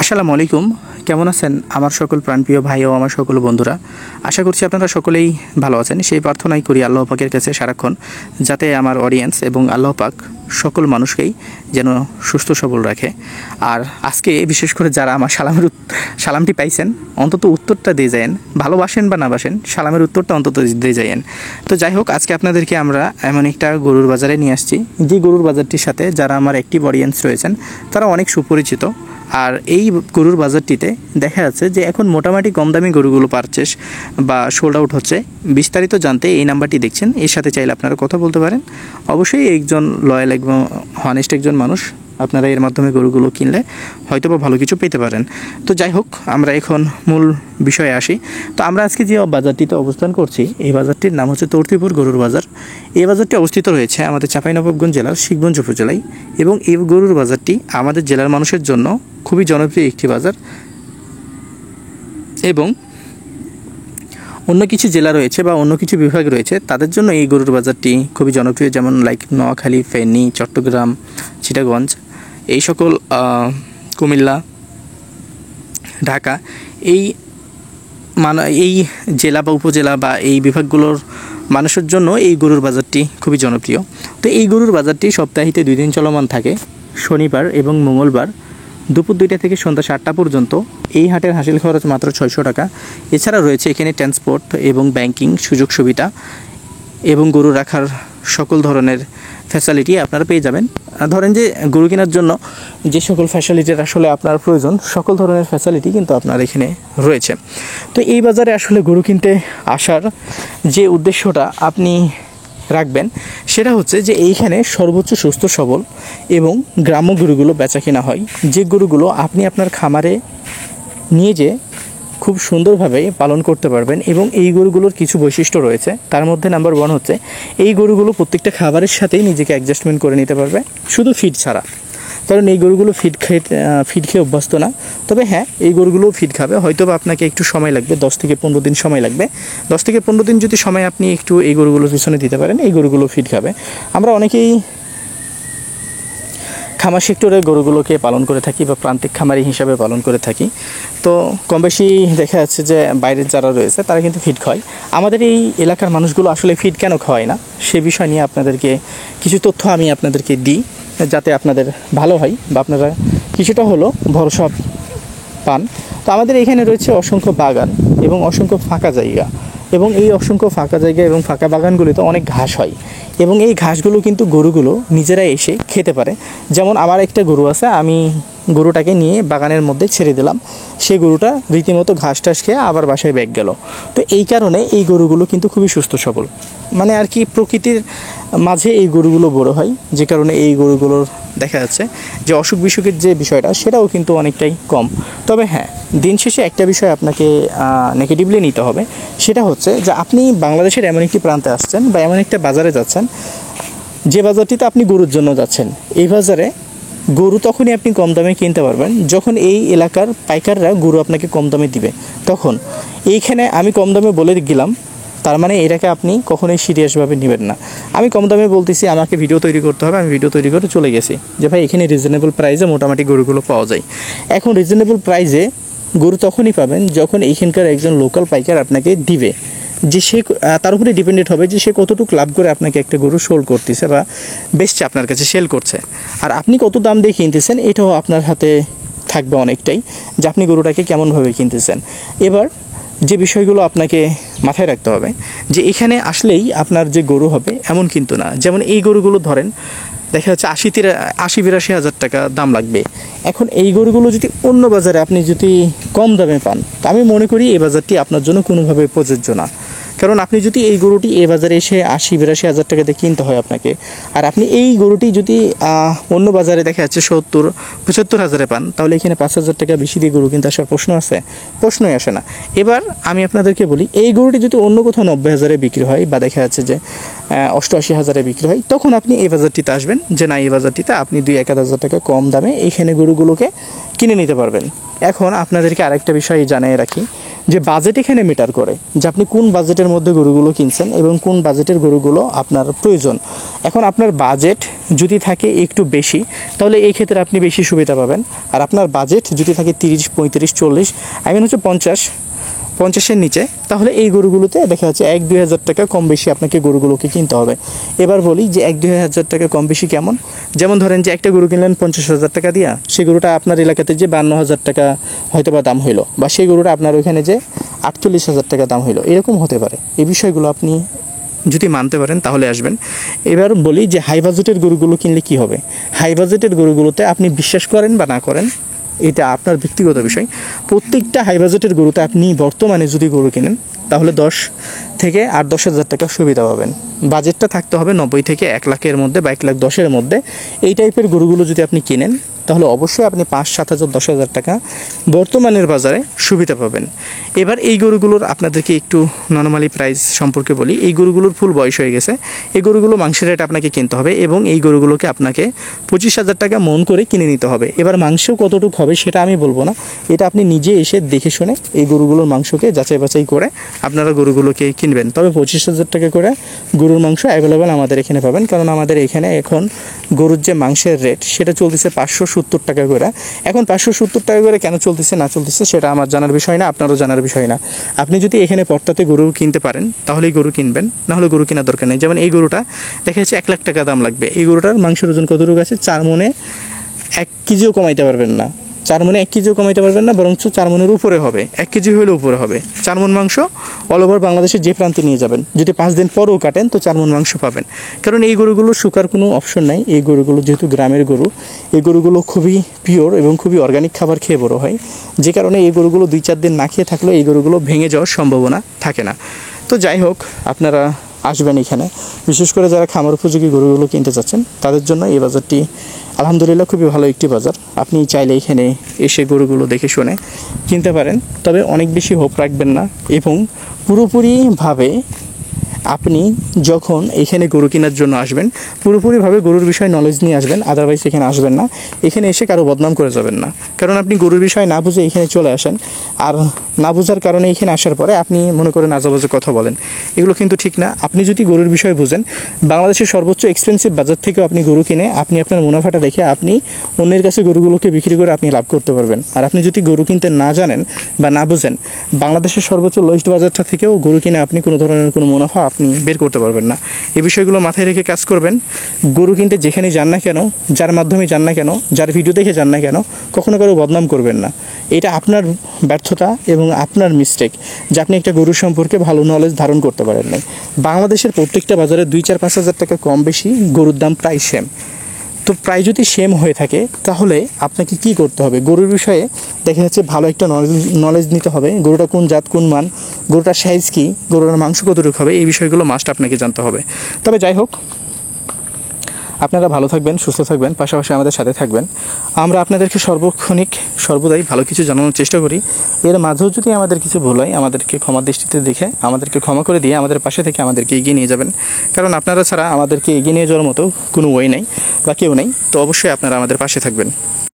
আসসালামু আলাইকুম। কেমন আছেন আমার সকল প্রাণপ্রিয় ভাই ও আমার সকল বন্ধুরা? আশা করছি আপনারা সকলেই ভালো আছেন। সেই প্রার্থনাই করি আল্লাহ পাকের কাছে সারাক্ষণ, যাতে আমার অডিয়েন্স এবং আল্লাহ পাক সকল মানুষকেই যেন সুস্থ সবল রাখে। আর আজকে বিশেষ করে যারা আমার সালামটি পাইছেন, অন্তত উত্তরটা দিয়ে যায়েন। ভালোবাসেন বা না বাসেন, সালামের উত্তরটা অন্তত দিয়ে যায়েন। তো যাই হোক, আজকে আপনাদেরকে আমরা এমন একটা গরুর বাজারে নিয়ে আসছি, যে গরুর বাজারটির সাথে যারা আমার অ্যাক্টিভ অডিয়েন্স রয়েছেন তারা অনেক সুপরিচিত। আর এই গরুর বাজারটিতে দেখা যাচ্ছে যে এখন মোটামুটি কম দামি গরুগুলো পারচেস বা সোল্ড আউট হচ্ছে। বিস্তারিত জানতে এই নাম্বারটি দেখছেন, এর সাথে চাইলে আপনারা কথা বলতে পারেন। অবশ্যই একজন লয়াল এবং হনেস্ট একজন মানুষ, আপনারা এর মাধ্যমে গরুগুলো কিনলে হয়তো বা ভালো কিছু পেতে পারেন। তো যাই হোক, আমরা এখন মূল বিষয়ে আসি। তো আমরা আজকে যে বাজারটিতে অবস্থান করছি, এই বাজারটির নাম হচ্ছে তর্তিপুর গরুর বাজার। এই বাজারটি অবস্থিত রয়েছে আমাদের চাঁপাইনবাবগঞ্জ জেলার শিখগঞ্জ উপজেলায়, এবং এই গরুর বাজারটি আমাদের জেলার মানুষের জন্য খুবই জনপ্রিয় একটি বাজার। এবং অন্য কিছু জেলা রয়েছে বা অন্য কিছু বিভাগ রয়েছে, তাদের জন্য এই গরুর বাজারটি খুবই জনপ্রিয়, যেমন লাইক নোয়াখালী, ফেনী, চট্টগ্রাম, চিটাগঞ্জ, এই সকল কুমিল্লা, ঢাকা, এই জেলা বা উপজেলা বা এই বিভাগগুলোর মানুষের জন্য এই গরুর বাজারটি খুবই জনপ্রিয়। তো এই গরুর বাজারটি সপ্তাহে 2 দিন চলমান থাকে, শনিবার এবং মঙ্গলবার দুপুর 2টা থেকে সন্ধ্যা 7টা পর্যন্ত। এই হাটের হাসিল খরচ মাত্র 600 টাকা। এছাড়া রয়েছে এখানে ট্রান্সপোর্ট এবং ব্যাংকিং সুযোগ সুবিধা এবং গরু রাখার সকল ধরনের ফ্যাসিলিটি আপনারা পেয়ে যাবেন। ধরেন যে গরু কেনার জন্য যে সকল ফ্যাসিলিটির আসলে আপনার প্রয়োজন, সকল ধরনের ফ্যাসিলিটি কিন্তু আপনার এখানে রয়েছে। তো এই বাজারে আসলে গরু কিনতে আসার যে উদ্দেশ্যটা আপনি রাখবেন, সেটা হচ্ছে যে এইখানে সর্বোচ্চ সুস্থ সবল এবং গ্রাম্য গরুগুলো বেচা কেনা হয়, যে গরুগুলো আপনি আপনার খামারে নিয়ে যেয়ে খুব সুন্দরভাবে পালন করতে পারবেন। এবং এই গরুগুলোর কিছু বৈশিষ্ট্য রয়েছে, তার মধ্যে নাম্বার 1 হচ্ছে এই গরুগুলো প্রত্যেকটা খাবারের সাথেই নিজেকে অ্যাডজাস্টমেন্ট করে নিতে পারবে, শুধু ফিড ছাড়া। কারণ এই গরুগুলো ফিড খেয়ে অভ্যস্ত না। তবে হ্যাঁ, এই গরুগুলোও ফিড খাবে, হয়তো বা আপনাকে একটু সময় লাগবে, 10 থেকে 15 দিন সময় লাগবে। 10 থেকে 15 দিন যদি সময় আপনি একটু এই গরুগুলোর পিছনে দিতে পারেন, এই গরুগুলো ফিড খাবে। আমরা অনেকেই খামার সেক্টরে গরুগুলোকে পালন করে থাকি বা প্রান্তিক খামারি হিসাবে পালন করে থাকি। তো কম বেশি দেখা যাচ্ছে যে বাইরের যারা রয়েছে তারা কিন্তু ফিড খায়। আমাদের এই এলাকার মানুষগুলো আসলে ফিড কেন খাওয়ায় না, সে বিষয় নিয়ে আপনাদেরকে কিছু তথ্য আমি আপনাদেরকে দিই, যাতে আপনাদের ভালো হয় বা আপনারা কিছুটা হলো ভরসা পান। তো আমাদের এখানে রয়েছে অসংখ্য বাগান এবং অসংখ্য ফাঁকা জায়গা, এবং এই অসংখ্য ফাঁকা জায়গা এবং ফাঁকা বাগানগুলিতে অনেক ঘাস হয়, এবং এই ঘাসগুলো কিন্তু গরুগুলো নিজেরাই এসে খেতে পারে। যেমন আমার একটা গরু আছে, আমি গরুটাকে নিয়ে বাগানের মধ্যে ছেড়ে দিলাম, সেই গরুটা রীতিমতো ঘাস টাস খেয়ে আবার বাসায় ব্যাক গেল। তো এই কারণে এই গরুগুলো কিন্তু খুবই সুস্থ সবল, মানে আর কি প্রকৃতির মাঝে এই গরুগুলো বড় হয়, যে কারণে এই গরুগুলোর দেখা যাচ্ছে যে অসুখ বিসুখের যে বিষয়টা, সেটাও কিন্তু অনেকটাই কম। তবে হ্যাঁ, দিন শেষে একটা বিষয় আপনাকে নেগেটিভলি নিতে হবে, সেটা হচ্ছে যে আপনি বাংলাদেশের এমন একটি প্রান্তে আসছেন বা এমন একটা বাজারে যাচ্ছেন, যে বাজারটিতে আপনি গরুর জন্য যাচ্ছেন। এই বাজারে গরু তখনই আপনি কম দামে কিনতে পারবেন যখন এই এলাকার পাইকাররা গরু আপনাকে কম দামে দিবে। তখন এইখানে আমি কম দামে বলে গেলাম, তার মানে এটাকে আপনি কখনোই সিরিয়াসভাবে নেবেন না। আমি কম দামে বলতেছি, আমাকে ভিডিও তৈরি করতে হবে, আমি ভিডিও তৈরি করে চলে গেছি যে ভাই এখানে রিজনেবল প্রাইসে মোটামুটি গরুগুলো পাওয়া যায়। এখন রিজনেবল প্রাইসে গরু তখনই পাবেন যখন এইখানকার একজন লোকাল পাইকার আপনাকে দিবে, যে সে তার উপরে ডিপেন্ডেন্ট হবে যে সে কতটুকু লাভ করে আপনাকে একটা গরু সোল করতেছে বা বেচছে, আপনার কাছে সেল করছে। আর আপনি কত দাম দিয়ে কিনতেছেন, এটাও আপনার হাতে থাকবে অনেকটাই, যে আপনি গরুটাকে কেমনভাবে কিনতেছেন। এবার যে বিষয়গুলো আপনাকে মাথায় রাখতে হবে, যে এখানে আসলেই আপনার যে গরু হবে এমন কিন্তু না। যেমন এই গরুগুলো ধরেন দেখা যাচ্ছে 80-82 হাজার টাকা দাম লাগবে। এখন এই গরুগুলো যদি অন্য বাজারে আপনি যদি কম দামে পান, তা আমি মনে করি এই বাজারটি আপনার জন্য কোনোভাবে প্রযোজ্য না। কারণ আপনি যদি এই গরুটি এই বাজারে এসে 80-82 হাজার টাকাতে কিনতে হয় আপনাকে, আর আপনি এই গরুটি যদি অন্য বাজারে দেখা যাচ্ছে 70-75 হাজারে পান, তাহলে এখানে 5 হাজার টাকা বেশি দিয়ে গরু কিনতে আসার প্রশ্ন আছে? প্রশ্নই আসে না। এবার আমি আপনাদেরকে বলি, এই গরুটি যদি অন্য কোথাও 90 হাজারে বিক্রি হয় বা দেখা যাচ্ছে যে 88 হাজারে বিক্রি হয়, তখন আপনি এই বাজারটিতে আসবেন, যে না এই বাজারটিতে আপনি 2-1 হাজার টাকা কম দামে এইখানে গরুগুলোকে কিনে নিতে পারবেন। এখন আপনাদেরকে আরেকটা বিষয় জানিয়ে রাখি, যে বাজেট এখানে ম্যাটার করে, যে আপনি কোন বাজেটের মধ্যে গরুগুলো কিনছেন এবং কোন বাজেটের গরুগুলো আপনার প্রয়োজন। এখন আপনার বাজেট যদি থাকে একটু বেশি, তাহলে এই ক্ষেত্রে আপনি বেশি সুবিধা পাবেন। আর আপনার বাজেট যদি থাকে 30, 35, 40, আই মিন হচ্ছে 50-50-এর নিচে, তাহলে এই গরুগুলোতে দেখা যাচ্ছে 1-2 হাজার টাকা কম বেশি আপনাকে গরুগুলোকে কিনতে হবে। এবার বলি যে 1-2 হাজার টাকা কম বেশি কেমন? যেমন ধরেন যে একটা গরু কিনলেন 50,000 টাকা দিয়া, সেই গরুটা আপনার এলাকাতে যে 52,000 টাকা হয়তো বা দাম হইলো, বা সেই গরুটা আপনার ওইখানে যে 48,000 টাকা দাম হইলো, এরকম হতে পারে। এই বিষয়গুলো আপনি যদি মানতে পারেন তাহলে আসবেন। এবার বলি যে হাই বাজেটের গরুগুলো কিনলে কি হবে। হাই বাজেটের গরুগুলোতে আপনি বিশ্বাস করেন বা না করেন, এটা আপনার ব্যক্তিগত বিষয়, প্রত্যেকটা হাই বাজেটের গরুতে আপনি বর্তমানে যদি গরু কিনেন তাহলে 10 থেকে 8-10 হাজার টাকা সুবিধা পাবেন। বাজেটটা থাকতে হবে 90 থেকে 1 লাখের মধ্যে বা 1,10,000-এর মধ্যে। এই টাইপের গরুগুলো যদি আপনি কিনেন তাহলে অবশ্যই আপনি 5-7 হাজার 10 হাজার টাকা বর্তমানের বাজারে সুবিধা পাবেন। এবার এই গরুগুলোর আপনাদেরকে একটু নরমালি প্রাইস সম্পর্কে বলি। এই গরুগুলোর ফুল বয়স হয়ে গেছে, এই গরুগুলো মাংসের রেট আপনাকে কিনতে হবে এবং এই গরুগুলোকে আপনাকে 25,000 টাকা মন করে কিনে নিতে হবে। এবার মাংস কতটুকু হবে সেটা আমি বলবো না, এটা আপনি নিজে এসে দেখে শুনে এই গরুগুলোর মাংসকে যাচাই বাছাই করে আপনারা গরুগুলোকে কিনবেন। তবে 25,000 টাকা করে গরুর মাংস অ্যাভেলেবেল আমাদের এখানে পাবেন, কারণ আমাদের এখানে এখন গরুর যে মাংসের রেট সেটা চলতেছে 570 টাকা করে। এখন 570 টাকা করে কেন চলতেছে না চলতেছে সেটা আমার জানার বিষয় না, আপনারও জানার বিষয় না। আপনি যদি এখানে পর্তাতে গরু কিনতে পারেন তাহলেই গরু কিনবেন, নাহলে গরু কেনার দরকার নেই। যেমন এই গরুটা দেখা যাচ্ছে 1 লাখ টাকা দাম লাগবে, এই গরুটার মাংসের ওজন কতটুকু আছে? 4 মনে 1 কেজিও কমাইতে পারবেন না, 4 মনে 1 কেজিও কমাইতে পারবেন না, বরঞ্চ 4 মনের উপরে হবে, 1 কেজি হলে উপরে হবে। 4 মন মাংস অল ওভার বাংলাদেশের যে প্রান্তে নিয়ে যাবেন, যদি 5 দিন পরেও কাটেন তো 4 মন মাংস পাবেন। কারণ এই গরুগুলো শুকার কোনো অপশন নাই। এই গরুগুলো যেহেতু গ্রামের গরু, এই গরুগুলো খুবই পিওর এবং খুবই অর্গানিক খাবার খেয়ে বড় হয়, যে কারণে এই গরুগুলো 2-4 দিন না খেয়ে থাকলেও এই গরুগুলো ভেঙে যাওয়ার সম্ভাবনা থাকে না। তো যাই হোক, আপনারা আসবেন এখানে, বিশেষ করে যারা খামার উপযোগী গরুগুলো কিনতে চাচ্ছেন তাদের জন্য এই বাজারটি আলহামদুলিল্লাহ খুবই ভালো একটি বাজার। আপনি চাইলে এখানে এসে গরুগুলো দেখে শুনে কিনতে পারেন, তবে অনেক বেশি হোপ রাখবেন না এবং পুরোপুরিভাবে আপনি যখন এখানে গরু কেনার জন্য আসবেন পুরোপুরিভাবে গরুর বিষয়ে নলেজ নিয়ে আসবেন, আদারওয়াইজ এখানে আসবেন না। এখানে এসে কারো বদনাম করে যাবেন না, কারণ আপনি গরুর বিষয় না বুঝে এখানে চলে আসেন, আর না বোঝার কারণে এখানে আসার পরে আপনি মনে করেন আজেবাজে কথা বলেন, এগুলো কিন্তু ঠিক না। আপনি যদি গরুর বিষয় বুঝেন, বাংলাদেশের সর্বোচ্চ এক্সপেন্সিভ বাজার থেকেও আপনি গরু কিনে আপনি আপনার মুনাফাটা রেখে আপনি অন্যের কাছে গরুগুলোকে বিক্রি করে আপনি লাভ করতে পারবেন। আর আপনি যদি গরু কিনতে না জানেন বা না বুঝেন, বাংলাদেশের সর্বোচ্চ লোয়েস্ট বাজারটা থেকেও গরু কিনে আপনি কোনো ধরনের কোনো মুনাফা আপনি বের করতে পারবেন না। এই বিষয়গুলো মাথায় রেখে কাজ করবেন। গরু কিনতে যেখানে যান না কেন, যার মাধ্যমে যান না কেন, যার ভিডিও দেখে যান না কেন, কখনো কারো বদনাম করবেন না। এটা আপনার ব্যর্থতা এবং আপনার মিস্টেক যে আপনি একটা গরু সম্পর্কে ভালো নলেজ ধারণ করতে পারেন নাই। বাংলাদেশের প্রত্যেকটা বাজারে 2-4-5 হাজার টাকা কম বেশি গরুর দাম প্রায় সেম। তো প্রায় যদি সেম হয়ে থাকে তাহলে আপনাকে কি করতে হবে? গরুর বিষয়ে দেখা যাচ্ছে ভালো একটা নলেজ নিতে হবে। গরুটা কোন জাত, কোন মান, গরুটার সাইজ কী, গরুর মাংস কতটুকু হবে, এই বিষয়গুলো মাস্ট আপনাকে জানতে হবে। তবে যাই হোক, আপনারা ভালো থাকবেন, সুস্থ থাকবেন, পাশাপাশি আমাদের সাথে থাকবেন। আমরা আপনাদেরকে সর্বদাই ভালো কিছু জানানোর চেষ্টা করি। এর মাঝেও যদি আমাদের কিছু ভুল হয়, আমাদেরকে ক্ষমার দৃষ্টিতে দেখে আমাদেরকে ক্ষমা করে দিয়ে আমাদের পাশে থেকে আমাদেরকে এগিয়ে নিয়ে যাবেন, কারণ আপনারা ছাড়া আমাদেরকে এগিয়ে নিয়ে যাওয়ার মতো কোনো ওয়ে নেই বা কেউ নেই। তো অবশ্যই আপনারা আমাদের পাশে থাকবেন।